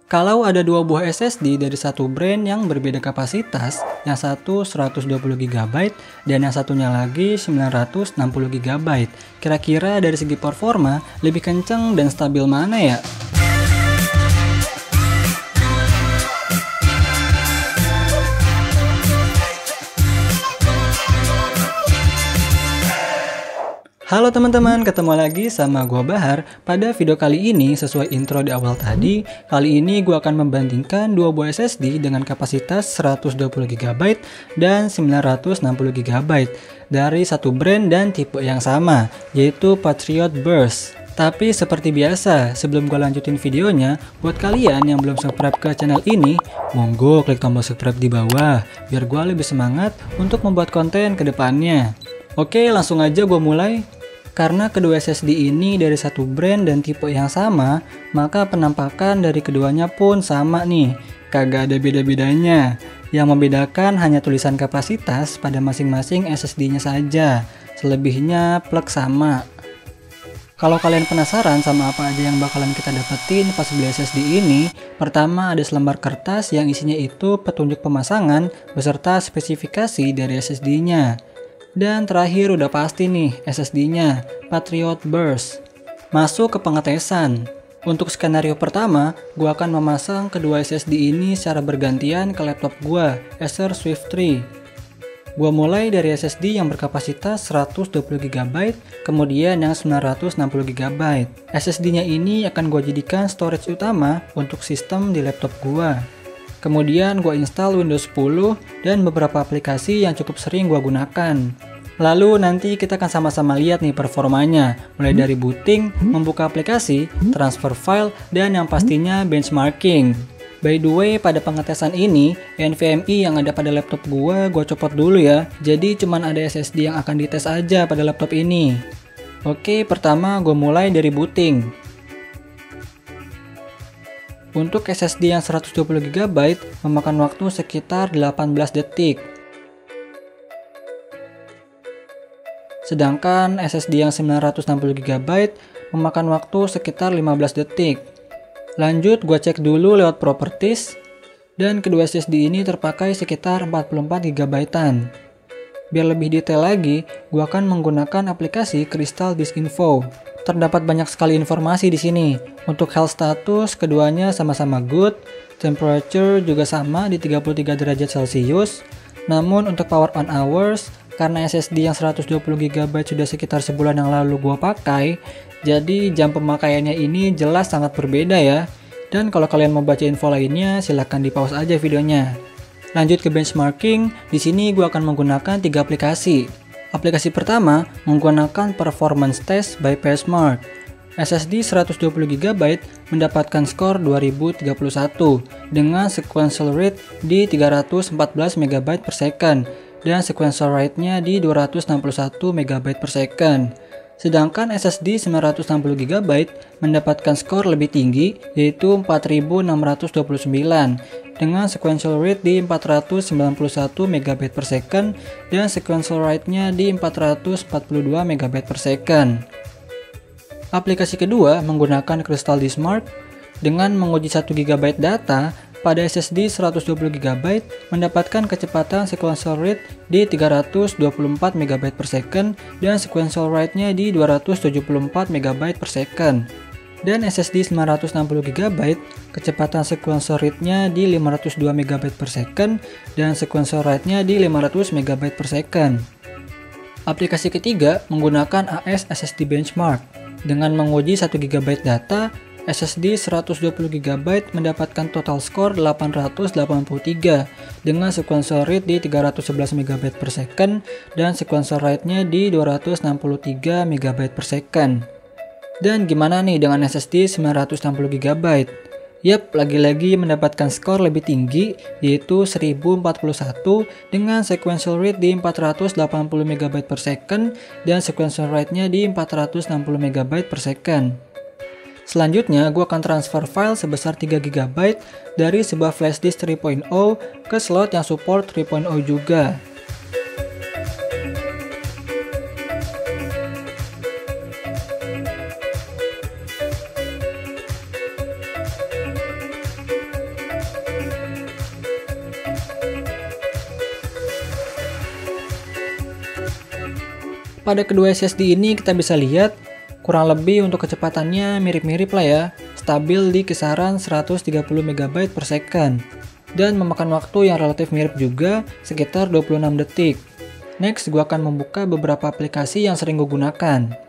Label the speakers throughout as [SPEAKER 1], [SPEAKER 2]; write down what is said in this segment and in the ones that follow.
[SPEAKER 1] Kalau ada dua buah SSD dari satu brand yang berbeda kapasitas, yang satu 120 GB dan yang satunya lagi 960 GB, kira-kira dari segi performa lebih kenceng dan stabil mana ya? Halo teman-teman, ketemu lagi sama gua Bahar. Pada video kali ini, sesuai intro di awal tadi, kali ini gua akan membandingkan dua buah SSD dengan kapasitas 120 GB dan 960 GB dari satu brand dan tipe yang sama, yaitu Patriot Burst. Tapi seperti biasa, sebelum gue lanjutin videonya, buat kalian yang belum subscribe ke channel ini, monggo klik tombol subscribe di bawah, biar gue lebih semangat untuk membuat konten ke depannya. Oke, langsung aja gue mulai. Karena kedua SSD ini dari satu brand dan tipe yang sama, maka penampakan dari keduanya pun sama nih, kagak ada beda-bedanya. Yang membedakan hanya tulisan kapasitas pada masing-masing SSD-nya saja, selebihnya plug sama. Kalau kalian penasaran sama apa aja yang bakalan kita dapetin pas beli SSD ini, pertama ada selembar kertas yang isinya itu petunjuk pemasangan beserta spesifikasi dari SSD-nya. Dan terakhir udah pasti nih SSD-nya, Patriot Burst. Masuk ke pengetesan. Untuk skenario pertama, gua akan memasang kedua SSD ini secara bergantian ke laptop gua, Acer Swift 3. Gua mulai dari SSD yang berkapasitas 120 GB, kemudian yang 960 GB. SSD-nya ini akan gua jadikan storage utama untuk sistem di laptop gua. Kemudian gue install Windows 10 dan beberapa aplikasi yang cukup sering gue gunakan. Lalu nanti kita akan sama-sama lihat nih performanya, mulai dari booting, membuka aplikasi, transfer file, dan yang pastinya benchmarking. By the way, pada pengetesan ini, NVMe yang ada pada laptop gue copot dulu ya, jadi cuman ada SSD yang akan dites aja pada laptop ini. Oke, pertama gue mulai dari booting. Untuk SSD yang 120 GB memakan waktu sekitar 18 detik. Sedangkan SSD yang 960 GB memakan waktu sekitar 15 detik. Lanjut gua cek dulu lewat properties, dan kedua SSD ini terpakai sekitar 44 GB-an. Biar lebih detail lagi, gua akan menggunakan aplikasi Crystal Disk Info. Terdapat banyak sekali informasi di sini. Untuk health status, keduanya sama-sama good. Temperature juga sama di 33 derajat Celcius. Namun untuk power on hours, karena SSD yang 120 GB sudah sekitar sebulan yang lalu gua pakai, jadi jam pemakaiannya ini jelas sangat berbeda ya. Dan kalau kalian mau baca info lainnya, silahkan di pause aja videonya. Lanjut ke benchmarking, di sini gua akan menggunakan 3 aplikasi. Aplikasi pertama menggunakan Performance Test by PSMark. SSD 120 GB mendapatkan skor 2031 dengan sequential rate di 314 MB per second dan sequential rate-nya di 261 MB per second. Sedangkan SSD 960 GB mendapatkan skor lebih tinggi yaitu 4629 dengan sequential rate di 491 MB per second dan sequential rate-nya di 442 MB per second. Aplikasi kedua menggunakan Crystal Disk Mark dengan menguji 1 GB data pada SSD 120 GB mendapatkan kecepatan sequential rate di 324 MB per second dan sequential rate-nya di 274 MB per second. Dan SSD 960 GB kecepatan sequential rate-nya di 502 MB per second dan sequential rate-nya di 500 MB per second. Aplikasi ketiga menggunakan AS SSD Benchmark. Dengan menguji 1 GB data, SSD 120 GB mendapatkan total skor 883 dengan sequential rate di 311 MB per second dan sequential rate-nya di 263 MB per second. Dan gimana nih dengan SSD 960 GB? Yap, lagi-lagi mendapatkan skor lebih tinggi yaitu 1041 dengan sequential rate di 480 MB per second dan sequential rate-nya di 460 MB per second. Selanjutnya, gue akan transfer file sebesar 3 GB dari sebuah flash disk 3.0 ke slot yang support 3.0 juga. Pada kedua SSD ini kita bisa lihat kurang lebih untuk kecepatannya mirip-mirip lah ya, stabil di kisaran 130 MB per second dan memakan waktu yang relatif mirip juga, sekitar 26 detik. Next, gue akan membuka beberapa aplikasi yang sering gue gunakan.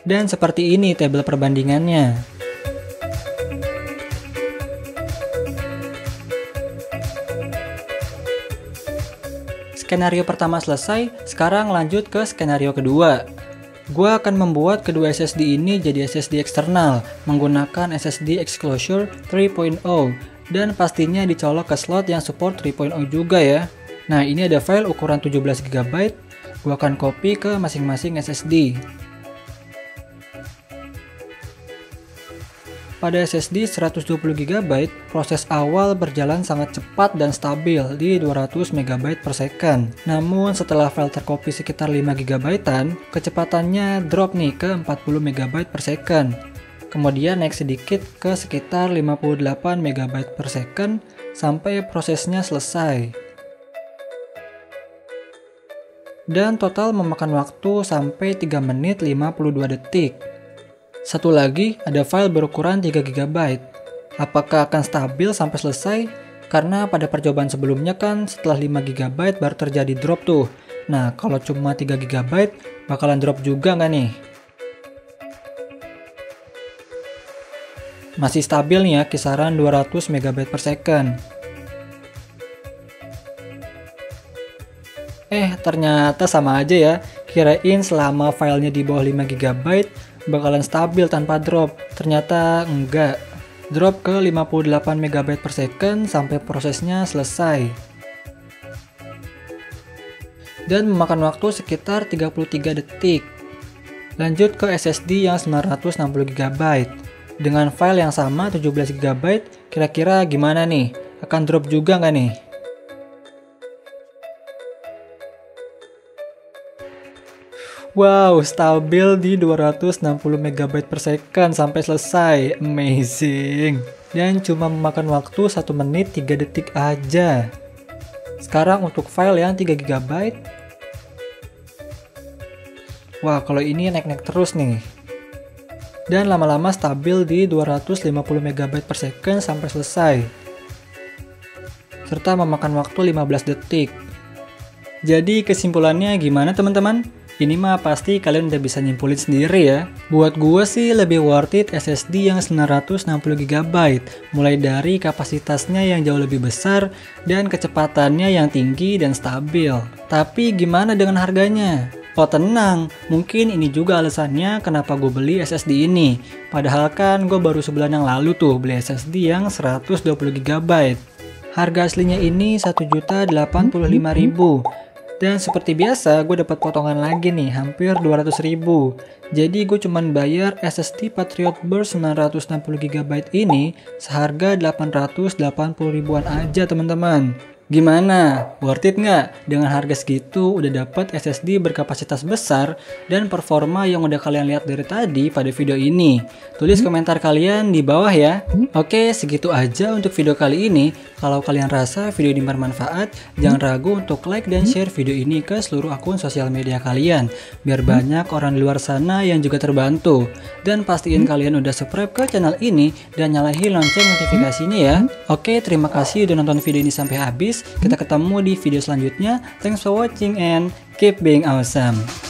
[SPEAKER 1] Dan seperti ini tabel perbandingannya. Skenario pertama selesai, sekarang lanjut ke skenario kedua. Gua akan membuat kedua SSD ini jadi SSD eksternal menggunakan SSD Exclosure 3.0 dan pastinya dicolok ke slot yang support 3.0 juga ya. Nah, ini ada file ukuran 17 GB. Gua akan copy ke masing-masing SSD. Pada SSD 120 GB, proses awal berjalan sangat cepat dan stabil di 200 MB per second. Namun setelah file tercopy sekitar 5 GB-an, kecepatannya drop nih ke 40 MB per second. Kemudian naik sedikit ke sekitar 58 MB per second sampai prosesnya selesai. Dan total memakan waktu sampai 3 menit 52 detik. Satu lagi, ada file berukuran 3 GB. Apakah akan stabil sampai selesai? Karena pada percobaan sebelumnya kan setelah 5 GB baru terjadi drop tuh. Nah, kalau cuma 3 GB bakalan drop juga nggak nih? Masih stabil nih ya, kisaran 200 MB per second. Ternyata sama aja ya. Kirain selama filenya di bawah 5 GB bakalan stabil tanpa drop. Ternyata enggak. Drop ke 58 MB per second sampai prosesnya selesai. Dan memakan waktu sekitar 33 detik. Lanjut ke SSD yang 960 GB. Dengan file yang sama 17 GB, kira-kira gimana nih? Akan drop juga nggak nih? Wow, stabil di 260 MB per second sampai selesai. Amazing. Dan cuma memakan waktu 1 menit 3 detik aja. Sekarang untuk file yang 3 GB. Wah, kalau ini naik-naik terus nih. Dan lama-lama stabil di 250 MB per second sampai selesai. Serta memakan waktu 15 detik. Jadi kesimpulannya gimana teman-teman? Ini mah pasti kalian udah bisa nyimpulin sendiri ya. Buat gue sih lebih worth it SSD yang 960GB, mulai dari kapasitasnya yang jauh lebih besar dan kecepatannya yang tinggi dan stabil. Tapi gimana dengan harganya? Oh tenang, mungkin ini juga alasannya kenapa gue beli SSD ini. Padahal kan gue baru sebulan yang lalu tuh beli SSD yang 120GB. Harga aslinya ini 1.085.000. Dan seperti biasa gue dapat potongan lagi nih, hampir 200.000. Jadi gue cuman bayar SSD Patriot Burst 960GB ini seharga 880.000-an aja teman-teman. Gimana? Worth it nggak? Dengan harga segitu udah dapat SSD berkapasitas besar dan performa yang udah kalian lihat dari tadi pada video ini. Tulis komentar kalian di bawah ya. Oke, segitu aja untuk video kali ini. Kalau kalian rasa video ini bermanfaat, jangan ragu untuk like dan share video ini ke seluruh akun sosial media kalian, biar banyak orang di luar sana yang juga terbantu. Dan pastiin kalian udah subscribe ke channel ini dan nyalain lonceng notifikasinya ya. Oke, terima kasih udah nonton video ini sampai habis. Kita ketemu di video selanjutnya. Thanks for watching and keep being awesome.